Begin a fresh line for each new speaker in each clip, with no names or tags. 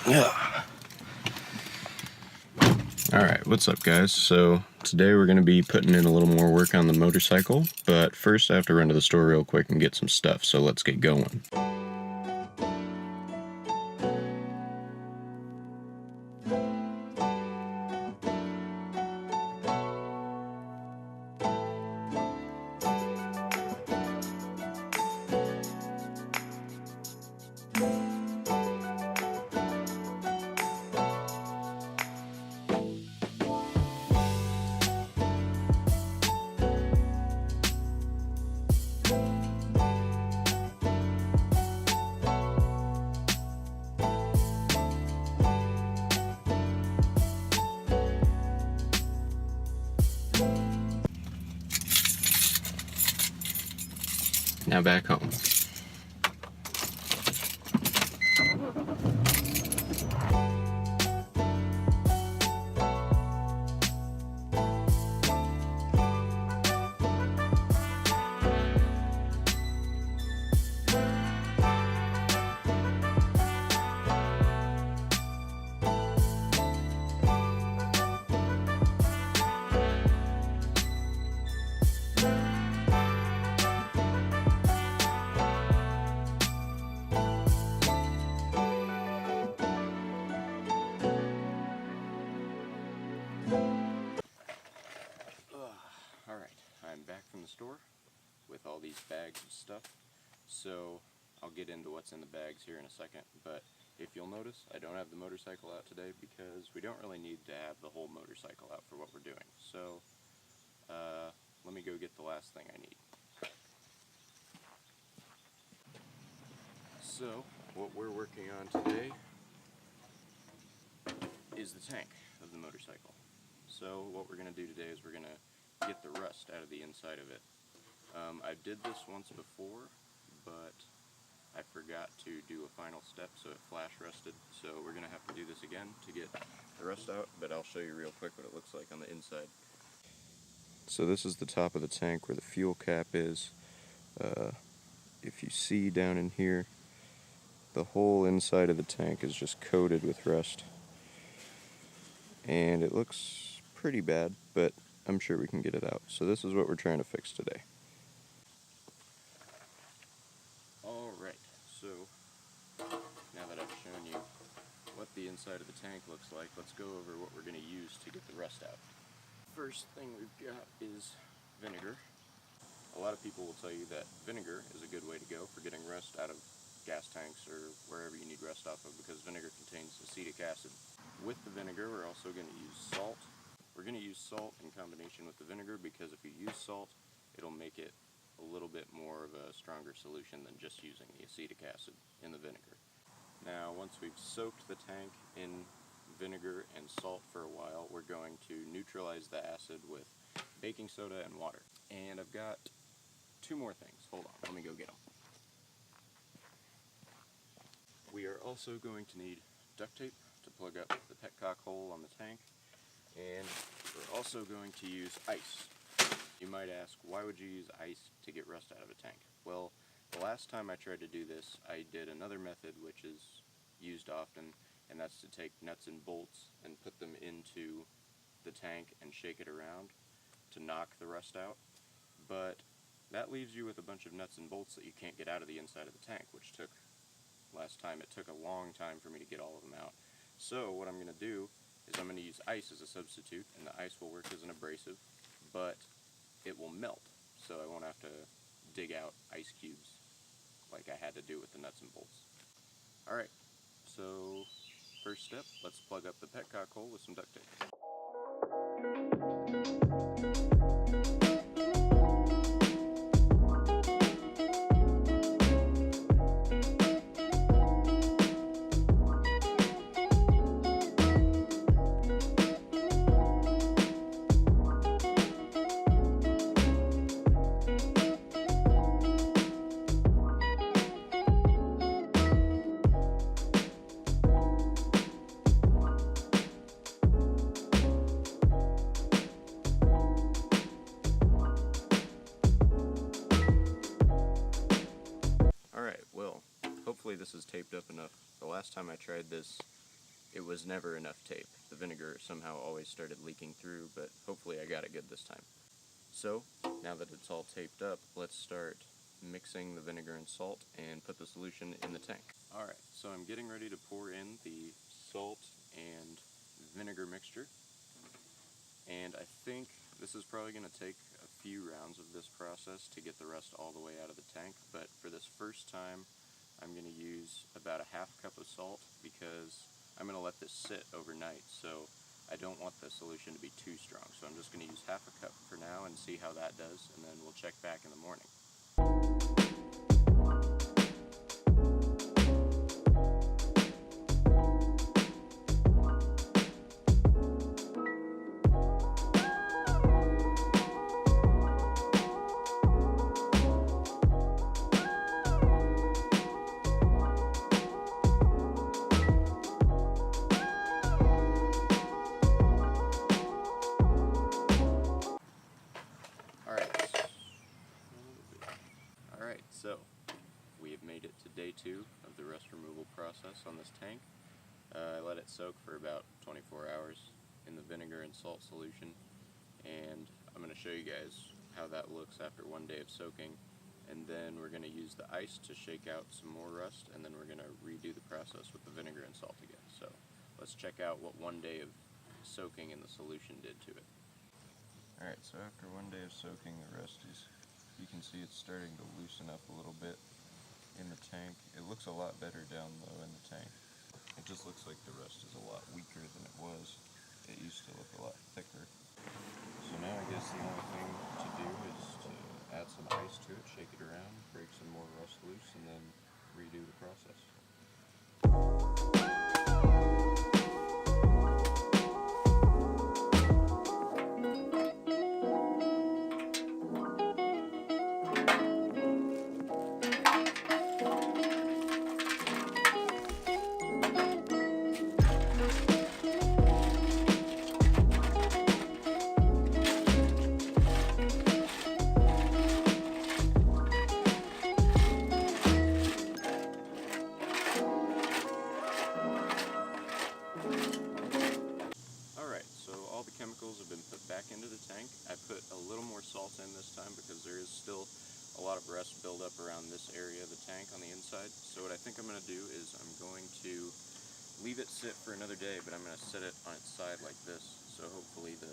Yeah. Alright, what's up guys? So today we're going to be putting in a little more work on the motorcycle, but first I have to run to the store real quick and get some stuff, so let's get going. Now back home. Alright, I'm back from the store with all these bags of stuff, so I'll get into what's in the bags here in a second, but if you'll notice, I don't have the motorcycle out today because we don't really need to have the whole motorcycle out for what we're doing, so let me go get the last thing I need. So, what we're working on today is the tank of the motorcycle. So what we're going to do today is we're going to get the rust out of the inside of it. I did this once before, but I forgot to do a final step, so it flash rusted. So we're going to have to do this again to get the rust out, but I'll show you real quick what it looks like on the inside. So this is the top of the tank where the fuel cap is. If you see down in here, the whole inside of the tank is just coated with rust. And it looks pretty bad, but I'm sure we can get it out. So this is what we're trying to fix today. Alright, so now that I've shown you what the inside of the tank looks like, let's go over what we're going to use to get the rust out. First thing we've got is vinegar. A lot of people will tell you that vinegar is a good way to go for getting rust out of gas tanks or wherever you need rust off of, because vinegar contains acetic acid. With the vinegar, we're also going to use salt. We're going to use salt in combination with the vinegar because if you use salt, it'll make it a little bit more of a stronger solution than just using the acetic acid in the vinegar. Now, once we've soaked the tank in vinegar and salt for a while, we're going to neutralize the acid with baking soda and water. And I've got two more things. Hold on, let me go get them. We are also going to need duct tape to plug up the petcock hole on the tank, and we're also going to use ice. You might ask, why would you use ice to get rust out of a tank? Well, the last time I tried to do this, I did another method which is used often, and that's to take nuts and bolts and put them into the tank and shake it around to knock the rust out. But that leaves you with a bunch of nuts and bolts that you can't get out of the inside of the tank, which last time it took a long time for me to get all of them out. So what I'm going to do is I'm going to use ice as a substitute, and the ice will work as an abrasive, but it will melt, so I won't have to dig out ice cubes like I had to do with the nuts and bolts. Alright, so first step, let's plug up the petcock hole with some duct tape. Hopefully this is taped up enough. The last time I tried this, it was never enough tape. The vinegar somehow always started leaking through, but hopefully I got it good this time. So, now that it's all taped up, let's start mixing the vinegar and salt and put the solution in the tank. Alright, so I'm getting ready to pour in the salt and vinegar mixture, and I think this is probably going to take a few rounds of this process to get the rest all the way out of the tank, but for this first time I'm going to use about a half cup of salt because I'm going to let this sit overnight, so I don't want the solution to be too strong. So I'm just going to use half a cup for now and see how that does, and then we'll check back in the morning. Alright, so we have made it to day 2 of the rust removal process on this tank. I let it soak for about 24 hours in the vinegar and salt solution, and I'm going to show you guys how that looks after one day of soaking, and then we're going to use the ice to shake out some more rust, and then we're going to redo the process with the vinegar and salt again. So let's check out what one day of soaking in the solution did to it. Alright, so after one day of soaking, the rust is, you can see it's starting to loosen up a little bit in the tank. It looks a lot better down low in the tank. It just looks like the rust is a lot weaker than it was. It used to look a lot thicker. So now I guess the only thing to do is to add some ice to it, shake it around, break some more rust loose, and then redo the process. Chemicals have been put back into the tank. I put a little more salt in this time because there is still a lot of rust buildup around this area of the tank on the inside. So what I think I'm going to do is I'm going to leave it sit for another day, but I'm going to set it on its side like this, so hopefully the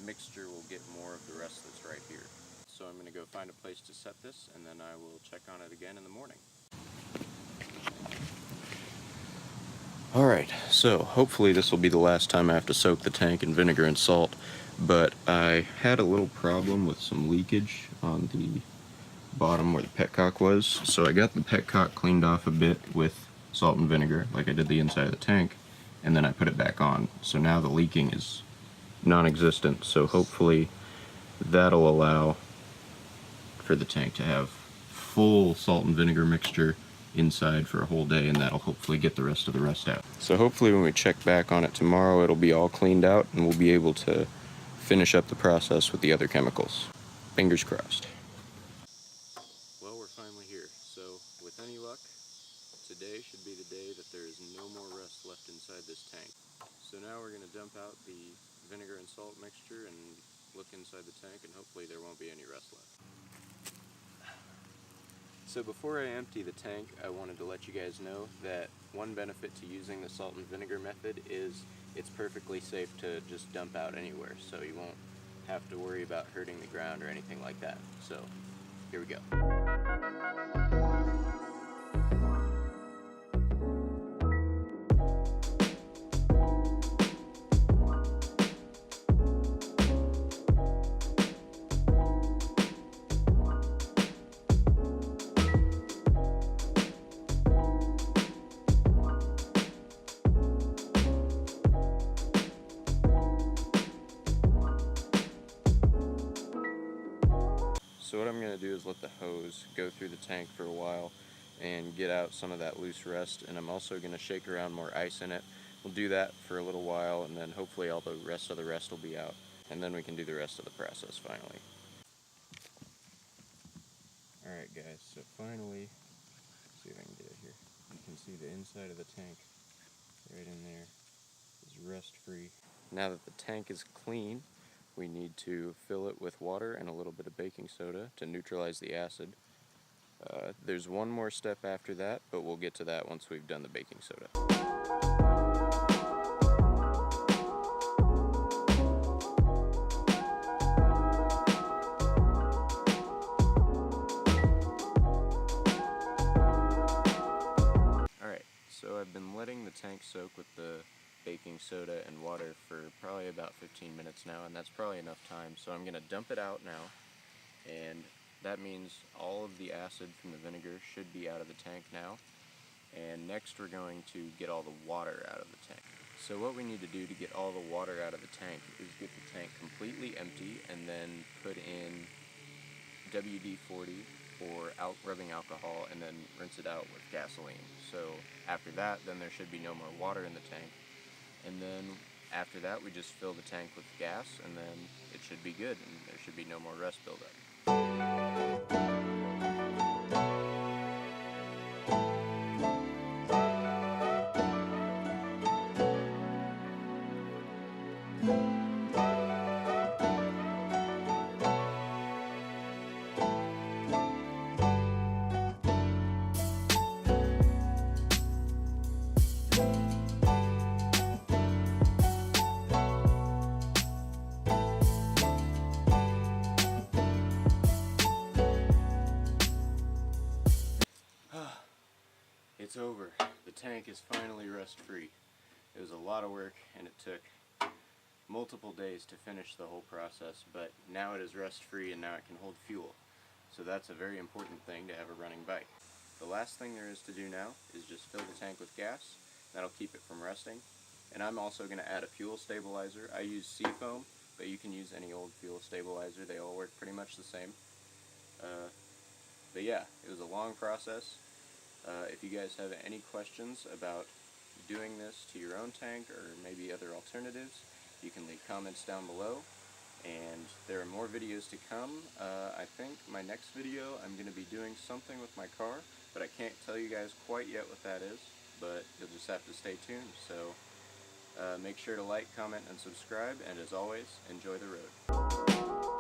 mixture will get more of the rest that's right here. So I'm going to go find a place to set this, and then I will check on it again in the morning. Alright, so hopefully this will be the last time I have to soak the tank in vinegar and salt, but I had a little problem with some leakage on the bottom where the petcock was, so I got the petcock cleaned off a bit with salt and vinegar, like I did the inside of the tank, and then I put it back on. So now the leaking is non-existent, so hopefully that'll allow for the tank to have full salt and vinegar mixture inside for a whole day, and that'll hopefully get the rest of the rust out. So hopefully when we check back on it tomorrow, it'll be all cleaned out and we'll be able to finish up the process with the other chemicals. Fingers crossed. Well, we're finally here. So with any luck, today should be the day that there is no more rust left inside this tank. So now we're going to dump out the vinegar and salt mixture and look inside the tank, and hopefully there won't be any rust left. So before I empty the tank, I wanted to let you guys know that one benefit to using the salt and vinegar method is it's perfectly safe to just dump out anywhere, so you won't have to worry about hurting the ground or anything like that. So here we go. So what I'm going to do is let the hose go through the tank for a while and get out some of that loose rust, and I'm also going to shake around more ice in it. We'll do that for a little while, and then hopefully all the rest of the rust will be out, and then we can do the rest of the process finally. Alright guys, so finally, let's see if I can get it here. You can see the inside of the tank right in there. rust free. Now that the tank is clean, we need to fill it with water and a little bit of baking soda to neutralize the acid. There's one more step after that, but we'll get to that once we've done the baking soda. Alright, so I've been letting the tank soak with the baking soda and water for probably about 15 minutes now, and that's probably enough time, so I'm going to dump it out now, and that means all of the acid from the vinegar should be out of the tank now. And next we're going to get all the water out of the tank. So what we need to do to get all the water out of the tank is get the tank completely empty and then put in WD-40 or rubbing alcohol and then rinse it out with gasoline. So after that, then there should be no more water in the tank. And then after that, we just fill the tank with gas and then it should be good and there should be no more rust buildup. It's over. The tank is finally rust-free. It was a lot of work and it took multiple days to finish the whole process, but now it is rust-free and now it can hold fuel. So that's a very important thing to have a running bike. The last thing there is to do now is just fill the tank with gas. That'll keep it from rusting. And I'm also going to add a fuel stabilizer. I use Seafoam, but you can use any old fuel stabilizer. They all work pretty much the same. But yeah, it was a long process. If you guys have any questions about doing this to your own tank or maybe other alternatives, you can leave comments down below. And there are more videos to come. I think my next video I'm going to be doing something with my car, but I can't tell you guys quite yet what that is, but you'll just have to stay tuned. So make sure to like, comment, and subscribe, and as always, enjoy the road.